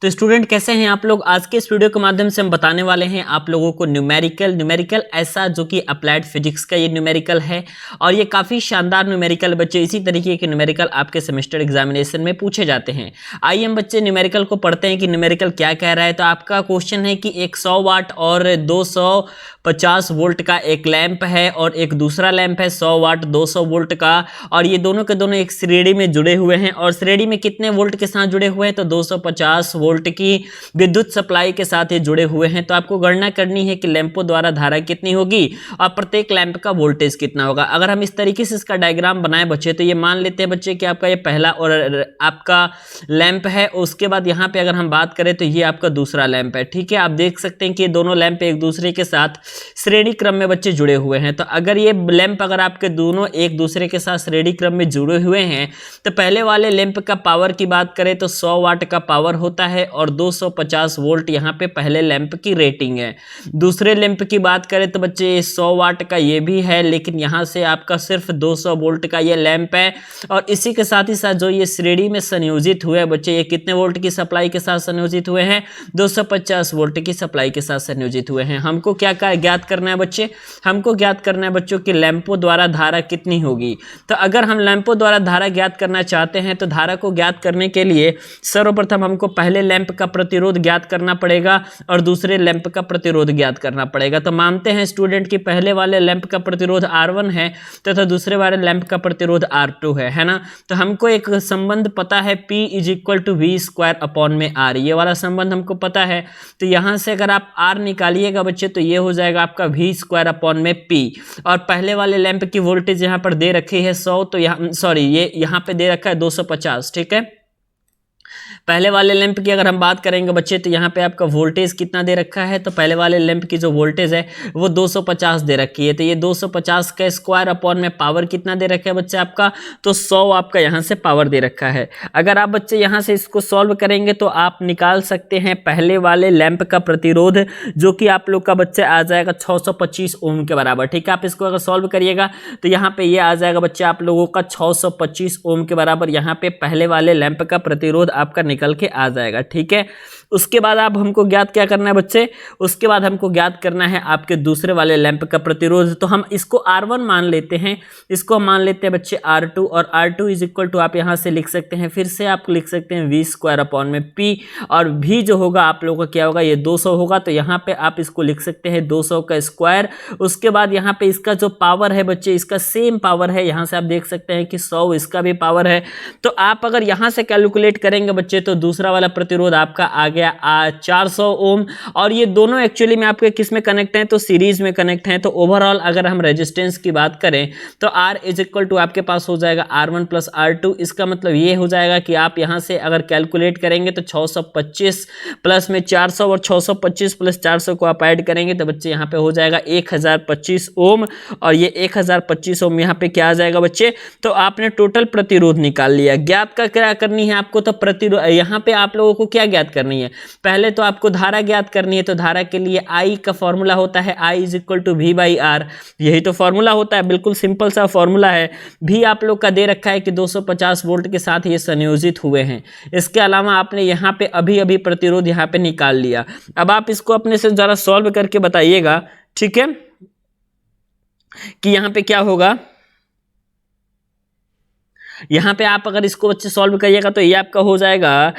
तो स्टूडेंट कैसे हैं आप लोग। आज के इस वीडियो के माध्यम से हम बताने वाले हैं आप लोगों को न्यूमेरिकल ऐसा जो कि अप्लाइड फिजिक्स का ये न्यूमेरिकल है और ये काफ़ी शानदार न्यूमेरिकल बच्चे इसी तरीके के न्यूमेरिकल आपके सेमेस्टर एग्जामिनेशन में पूछे जाते हैं। आइए हम बच्चे न्यूमेरिकल को पढ़ते हैं कि न्यूमेरिकल क्या कह रहा है। तो आपका क्वेश्चन है कि एक 100 वाट और 250 वोल्ट का एक लैंप है और एक दूसरा लैंप है 100 वाट 200 वोल्ट का, और ये दोनों के दोनों एक श्रेणी में जुड़े हुए हैं और श्रेणी में कितने वोल्ट के साथ जुड़े हुए हैं, तो 250 वोल्ट की विद्युत सप्लाई के साथ ये जुड़े हुए हैं। तो आपको गणना करनी है कि लैंपों द्वारा धारा कितनी होगी और प्रत्येक लैंप का वोल्टेज कितना होगा। अगर हम इस तरीके से इसका डायग्राम बनाए बच्चे, तो ये मान लेते हैं बच्चे कि आपका ये पहला और आपका लैंप है, उसके बाद यहाँ पे अगर हम बात करें तो ये आपका दूसरा लैंप है। ठीक है, आप देख सकते हैं कि ये दोनों लैंप एक दूसरे के साथ श्रेणी क्रम में बच्चे जुड़े हुए हैं। तो अगर ये लैंप अगर आपके दोनों एक दूसरे के साथ श्रेणी क्रम में जुड़े हुए हैं, तो पहले वाले लैंप का पावर की बात करें तो 100 वाट का पावर होता है और 250 वोल्ट यहाँ पे पहले लैंप की रेटिंग है। दूसरे लैंप की बात करें तो बच्चे 100 वाट का ये भी है, लेकिन यहाँ से आपका सिर्फ 200 वोल्ट का ये लैंप है और इसी के साथ ही साथ जो ये श्रेणी में संयोजित हुए बच्चे, ये कितने वोल्ट की सप्लाई के साथ संयोजित हुए हैं, 250 वोल्ट की सप्लाई के साथ संयोजित हुए हैं। हमको क्या ज्ञात करना है बच्चे, हमको ज्ञात करना है बच्चों कि लैंपों द्वारा धारा कितनी होगी। तो अगर हम लैंपों द्वारा धारा ज्ञात करना चाहते हैं तो धारा को ज्ञात करने के लिए सर्वप्रथम हमको पहले लैंप का प्रतिरोध ज्ञात करना पड़ेगा और दूसरे लैंप का प्रतिरोध ज्ञात करना पड़ेगा। तो मानते हैं स्टूडेंट कि पहले वाले लैंप का प्रतिरोध R1 है तथा दूसरे वाले लैंप का प्रतिरोध R2 है ना। तो हमको एक संबंध पता है P = V²/R, ये वाला संबंध हमको पता है। तो यहां से अगर आप R निकालिएगा बच्चे तो ये हो जाएगा आपका V²/P, और पहले वाले लैंप की वोल्टेज यहाँ पर दे रखी है 100, तो यहाँ सॉरी ये यहाँ पे दे रखा है 250। ठीक है, पहले वाले लैंप की अगर हम बात करेंगे बच्चे तो यहाँ पे आपका वोल्टेज कितना दे रखा है, तो पहले वाले लैंप की जो वोल्टेज है वो 250 दे रखी है। तो ये 250 का स्क्वायर अपॉन में पावर कितना दे रखा है बच्चे आपका, तो 100 आपका यहाँ से पावर दे रखा है। अगर आप बच्चे यहाँ से इसको सॉल्व करेंगे तो आप निकाल सकते हैं पहले वाले लैंप का प्रतिरोध, जो कि आप लोग का बच्चे आ जाएगा 625 ओम के बराबर। ठीक है, आप इसको अगर सॉल्व करिएगा तो यहाँ पे ये आ जाएगा बच्चे आप लोगों का 625 ओम के बराबर यहाँ पे पहले वाले लैंप का प्रतिरोध आपका निकल के आ जाएगा। ठीक है, उसके बाद आप हमको ज्ञात क्या करना है बच्चे, उसके बाद हमको ज्ञात करना है आपके दूसरे वाले लैंप का प्रतिरोध। तो हम इसको R1 मान लेते हैं, इसको हम मान लेते हैं बच्चे R2, और R2 = आप यहां से लिख सकते हैं, फिर से आप लिख सकते हैं V²/P, और V जो होगा आप लोगों का क्या होगा, ये 200 होगा। तो यहाँ पे आप इसको लिख सकते हैं 200 का स्क्वायर। उसके बाद यहाँ पे इसका जो पावर है बच्चे, इसका सेम पावर है, यहाँ से आप देख सकते हैं कि 100 इसका भी पावर है। तो आप अगर यहाँ से कैलकुलेट करेंगे बच्चे तो दूसरा वाला प्रतिरोध आपका आ गया 400 ओम, और ये दोनों एक्चुअली में आपके किस में कनेक्ट हैं, तो सीरीज में कनेक्ट हैं। तो ओवरऑल अगर हम रेजिस्टेंस की बात करें तो R = आपके पास हो जाएगा R1 + R2। इसका मतलब ये हो जाएगा कि आप यहाँ से अगर कैलकुलेट करेंगे तो 625 प्लस में 400 और 625 + 400 को आप ऐड करेंगे तो बच्चे यहाँ पे हो जाएगा 1025 ओम, और ये 1025 ओम यहाँ पे क्या आ जाएगा बच्चे, तो आपने टोटल प्रतिरोध निकाल लिया। ज्ञात का क्या करनी है आपको, तो प्रतिरोध यहाँ पे आप लोगों को क्या ज्ञात करनी है, पहले तो आपको धारा ज्ञात करनी है। तो धारा के लिए I का फॉर्मूला होता है I = V/R, यही तो फॉर्मूला होता है, बिल्कुल सिंपल सा फॉर्मूला है। भी आप लोग का दे रखा है कि 250 वोल्ट के साथ ये संयोजित हुए हैं। इसके अलावा आपने यहाँ पे अभी प्रतिरोध यहाँ पे निकाल लिया। अब आप इसको अपने से जरा सॉल्व करके बताइएगा, ठीक है, कि यहाँ पे क्या होगा। यहाँ पे आप अगर इसको बच्चे सॉल्व करिएगा तो ये आपका हो जाएगा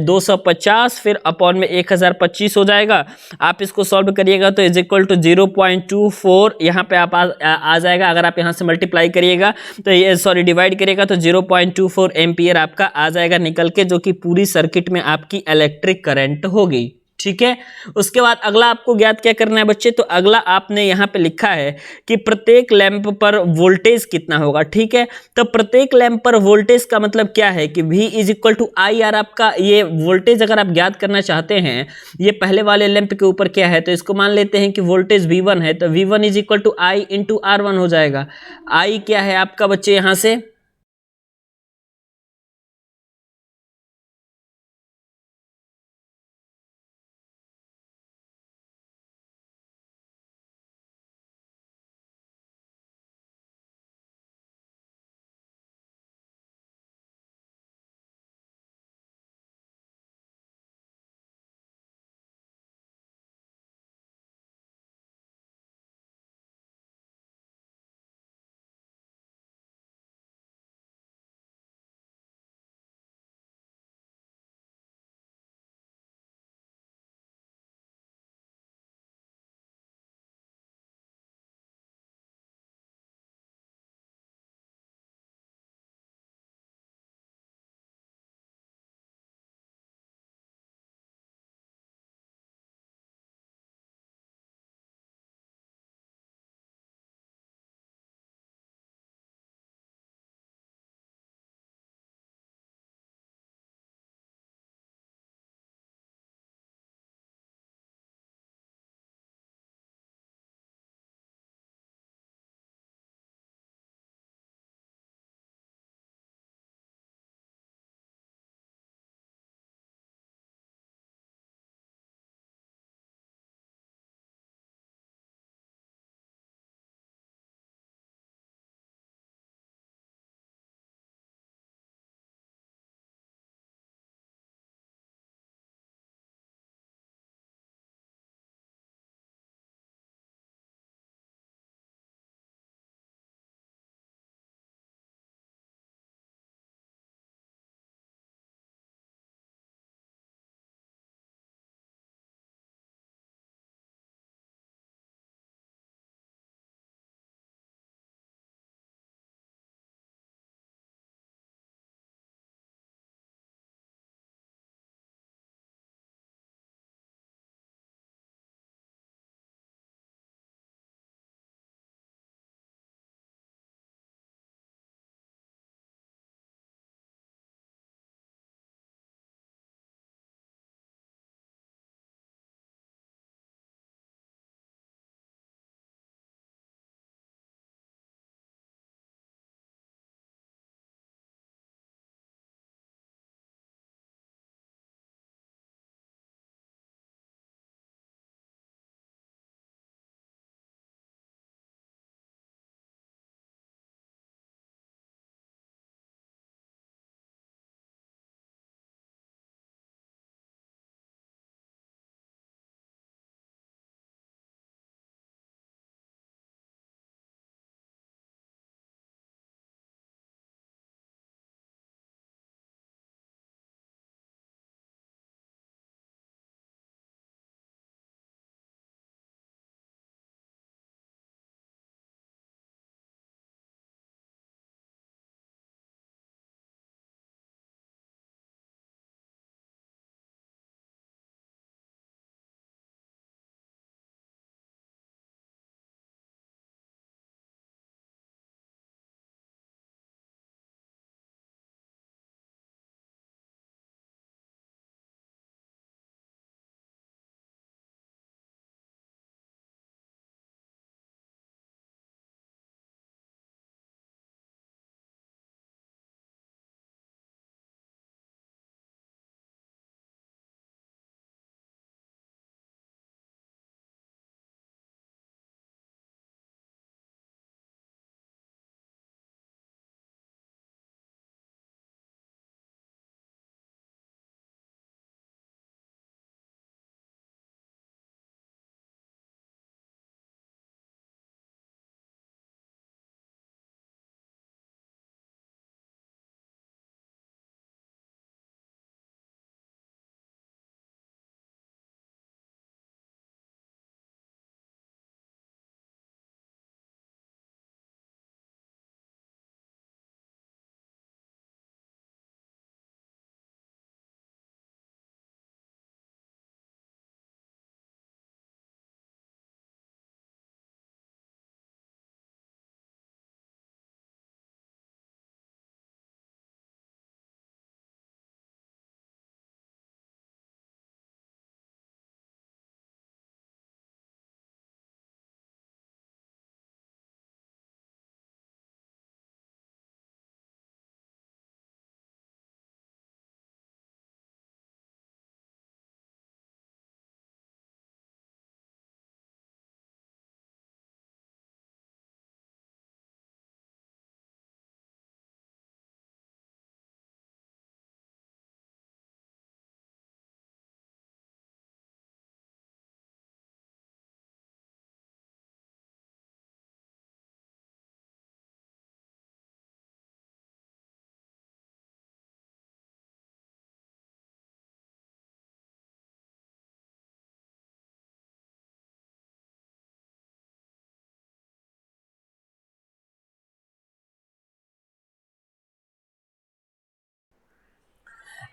250 फिर अपॉन में 1025 हो जाएगा। आप इसको सॉल्व करिएगा तो = 0.24 यहाँ पे आप आ जाएगा। अगर आप यहाँ से मल्टीप्लाई करिएगा तो ये सॉरी डिवाइड करिएगा तो 0.24 एम्पियर आपका आ जाएगा निकल के, जो कि पूरी सर्किट में आपकी इलेक्ट्रिक करंट होगी। ठीक है, उसके बाद अगला आपको ज्ञात क्या करना है बच्चे, तो अगला आपने यहाँ पे लिखा है कि प्रत्येक लैंप पर वोल्टेज कितना होगा। ठीक है, तो प्रत्येक लैंप पर वोल्टेज का मतलब क्या है कि V = IR, आपका ये वोल्टेज अगर आप ज्ञात करना चाहते हैं, ये पहले वाले लैंप के ऊपर क्या है, तो इसको मान लेते हैं कि वोल्टेज V1 है, तो V1 = I × R1 हो जाएगा। I क्या है आपका बच्चे यहाँ से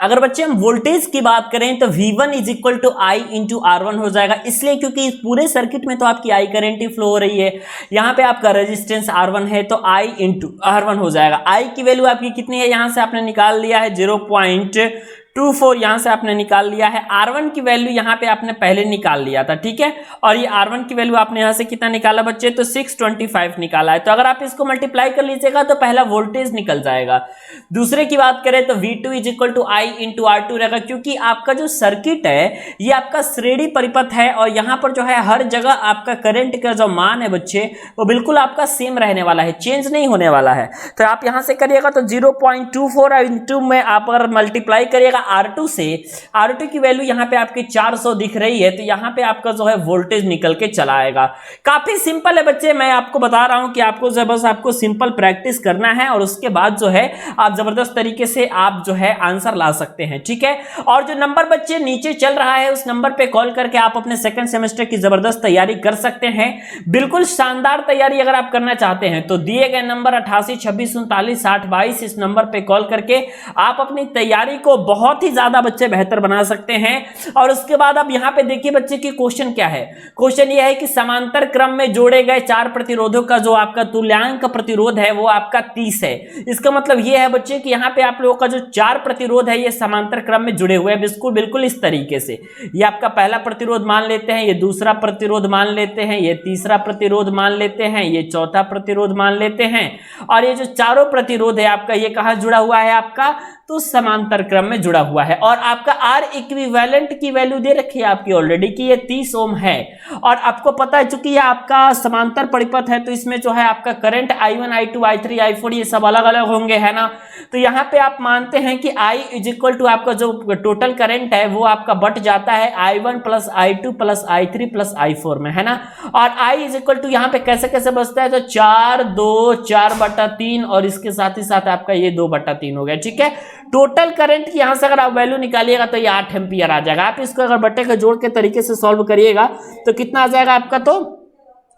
अगर बच्चे हम वोल्टेज की बात करें तो V1 is equal to I into R1 हो जाएगा, इसलिए क्योंकि इस पूरे सर्किट में तो आपकी आई करंट ही फ्लो हो रही है। यहाँ पे आपका रेजिस्टेंस R1 है तो I इंटू R1 हो जाएगा। आई की वैल्यू आपकी कितनी है, यहां से आपने निकाल लिया है 0.24, यहां से आपने निकाल लिया है। R1 की वैल्यू यहां पे आपने पहले निकाल लिया था, ठीक है, और ये R1 की वैल्यू आपने यहां से कितना निकाला बच्चे, तो 625 निकाला है। तो अगर आप इसको मल्टीप्लाई कर लीजिएगा तो पहला वोल्टेज निकल जाएगा। दूसरे की बात करें तो V2 is equal to I into R2 रहेगा, क्योंकि आपका जो सर्किट है ये आपका श्रेणी परिपथ है और यहाँ पर जो है हर जगह आपका करंट का जो मान है बच्चे वो बिल्कुल आपका सेम रहने वाला है, चेंज नहीं होने वाला है। तो आप यहाँ से करिएगा तो 0.24 इंटू में आप अगर मल्टीप्लाई करिएगा R2 से, R2 की वैल्यू यहाँ पे आपकी 400 दिख रही है, तो यहाँ पे आपका जो है वोल्टेज निकल के चला आएगा। काफी सिंपल है बच्चे, मैं आपको बता रहा हूँ कि आपको जो बस आपको सिंपल प्रैक्टिस करना है और उसके बाद जो है आप जबरदस्त तरीके से आप जो है आंसर ला सकते हैं, ठीक है। और जो नंबर बच्चे नीचे चल रहा है उस नंबर पे कॉल करके आप अपने सेकंड सेमेस्टर की जबरदस्त तैयारी कर सकते हैं। बिल्कुल शानदार तैयारी अगर आप करना चाहते हैं तो दिए गए नंबर 88 26 39 60 22 इस नंबर पे कॉल करके आप अपनी तैयारी को बहुत ही ज्यादा बच्चे बेहतर बना सकते हैं। और उसके बाद अब यहाँ पे देखिए बच्चे की क्वेश्चन क्या है, क्वेश्चन यह है कि समांतर क्रम में जोड़े गए 4 प्रतिरोधों का जो आपका तुल्यांक प्रतिरोध है वो आपका 30 है। इसका मतलब यह है बच्चे कि यहाँ पे आप लोगों का जो 4 प्रतिरोध है ये समांतर क्रम में जुड़े हुए हैं, बिल्कुल इस तरीके से। ये आपका पहला प्रतिरोध मान लेते हैं, ये दूसरा प्रतिरोध मान लेते हैं, ये तीसरा प्रतिरोध मान लेते हैं, ये चौथा प्रतिरोध मान लेते हैं, और ये जो चारों प्रतिरोध है आपका ये कहां जुड़ा हुआ है, आपका तो समांतर क्रम में जुड़ा हुआ है। और आपका R इक्विवेलेंट की वैल्यू दे रखी है आपकी ऑलरेडी कि ये 30 ओम है, और आपको पता है चूंकि ये आपका समांतर परिपथ है तो इसमें जो है आपका current I1 I2 I3 I4 ये सब अलग अलग होंगे, है ना। तो यहाँ पे आप मानते हैं कि I इज इक्वल टू आपका जो टोटल करंट है वो आपका बट जाता है I1 plus I2 plus I3 plus I4 में, है ना। और I इज इक्वल टू यहाँ पे कैसे कैसे बचता है, तो 4/3 और इसके साथ ही साथ आपका ये 2/3 हो गया, ठीक है। टोटल करंट की यहां से अगर आप वैल्यू निकालिएगा तो ये 8 एम्पियर आ जाएगा। आप इसको अगर बट्टे के जोड़ के तरीके से सॉल्व करिएगा तो कितना आ जाएगा आपका, तो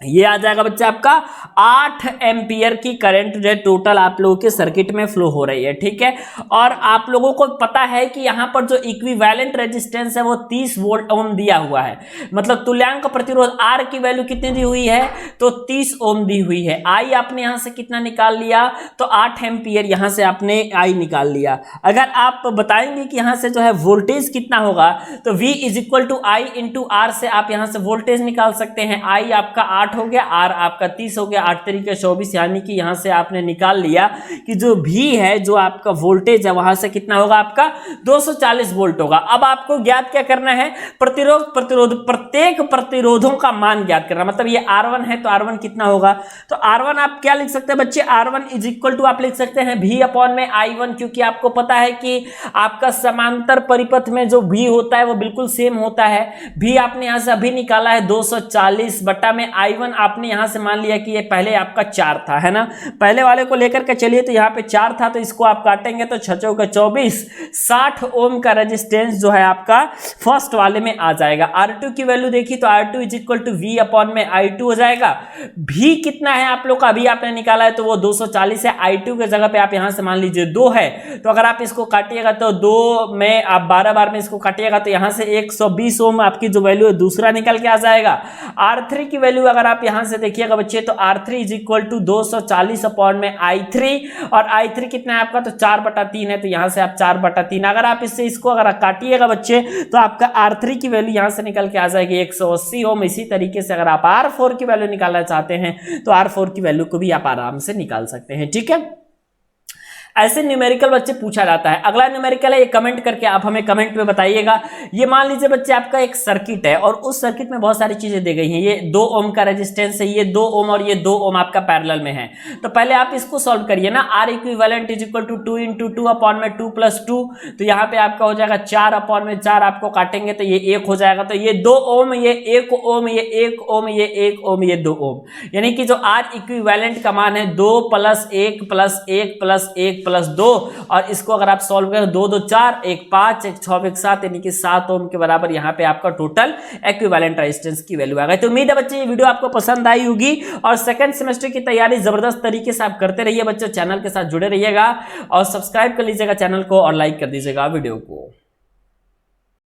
ये आ जाएगा बच्चा आपका 8 एम्पियर की करंट जो टोटल आप लोगों के सर्किट में फ्लो हो रही है, ठीक है। और आप लोगों को पता है कि यहाँ पर जो इक्विवेलेंट रेजिस्टेंस है वो 30 वोल्ट ओम दिया हुआ है, मतलब तुल्यांक प्रतिरोध R की वैल्यू कितनी दी हुई है, तो 30 ओम दी हुई है। I आपने यहाँ से कितना निकाल लिया, तो 8 एम्पियर यहाँ से आपने I निकाल लिया। अगर आप बताएंगे कि यहाँ से जो है वोल्टेज कितना होगा तो V is equal to I into R से आप यहाँ से वोल्टेज निकाल सकते हैं। I आपका 8 हो गया, R आपका 30 हो गया, 8 तरीके 24, यानी कि यहां से आपने निकाल लिया कि जो V है जो आपका वोल्टेज है वहां से कितना होगा, आपका 240 वोल्ट होगा। अब आपको ज्ञात क्या करना है, प्रतिरोध प्रत्येक प्रतिरोधों का मान ज्ञात करना। मतलब ये R1 है तो R1 कितना होगा, तो R1 आप क्या लिख सकते हैं बच्चे, R1 इज इक्वल टू आप लिख सकते हैं V अपॉन में I1, क्योंकि आपको पता है कि आपका समांतर परिपथ में जो V होता है वो बिल्कुल सेम होता है। V आपने यहां से अभी निकाला है 240 बटा में I1 आपने यहां से मान लिया कि ये पहले आपका 4 था, है ना। पहले वाले को लेकर के चलिए, तो यहाँ पे 4 था तो इसको आप काटेंगे तो 6 चौका 24, 60 ओम का रेजिस्टेंस जो है आपका फर्स्ट वाले में आ जाएगा। R2 की वैल्यू देखी तो R2 is equal to V upon में I2 हो जाएगा। V कितना है आप लोग का, अभी आपने निकाला है तो वो 240 है। I2 के जगह पे आप यहां से मान लीजिए 2 है, तो अगर आप इसको काटिएगा तो 2 में आप 12 बार में इसको काटिएगा तो यहां से 120 ओम आपकी जो वैल्यू है दूसरा निकल के आ जाएगा। R3 की वैल्यू अगर आप यहां से देखिएगा बच्चे तो R3 is equal to 240 upon में I3, और I3 कितना है आपका, तो 4/3 है, तो यहां से आप 4/3 अगर आप इसको अगर काटिएगा बच्चे तो आपका R3 की वैल्यू यहां से निकल के आ जाएगी 180 ओम। इसी तरीके से अगर आप R4 की वैल्यू निकालना चाहते हैं तो R4 की वैल्यू को भी आप आराम से निकाल सकते हैं, ठीक है। ऐसे न्यूमेरिकल बच्चे पूछा जाता है। अगला न्यूमेरिकल है, ये कमेंट करके आप हमें कमेंट में बताइएगा। ये मान लीजिए बच्चे आपका एक सर्किट है और उस सर्किट में बहुत सारी चीजें दी गई हैं। ये 2 ओम का रेजिस्टेंस है, ये 2 ओम और ये 2 ओम आपका पैरेलल में है। तो पहले आप इसको सॉल्व करिए ना। R equivalent is equal to 2 into 2 upon में 2 प्लस 2, तो यहाँ पे आपका हो जाएगा 4 अपॉन में 4, आपको काटेंगे तो ये 1 हो जाएगा। तो ये 2 ओम, ये 1 ओम, ये 1 ओम, ये 1 ओम, ये 2 ओम, यानी कि जो R इक्विवेलेंट का मान है 2 + 1 + 1 + 1 प्लस 2, और इसको अगर आप सॉल्व करें 2 2 4, 1 5, 1 6, 1 7, यानी कि 7 ओम के बराबर यहाँ पे आपका टोटल इक्विवेलेंट रेजिस्टेंस की वैल्यू आ गई। तो उम्मीद है बच्चे ये वीडियो आपको पसंद आई होगी और सेकंड सेमेस्टर की तैयारी जबरदस्त तरीके से आप करते रहिए बच्चों। चैनल के साथ जुड़े रहिएगा और सब्सक्राइब कर लीजिएगा चैनल को और लाइक कर दीजिएगा वीडियो को।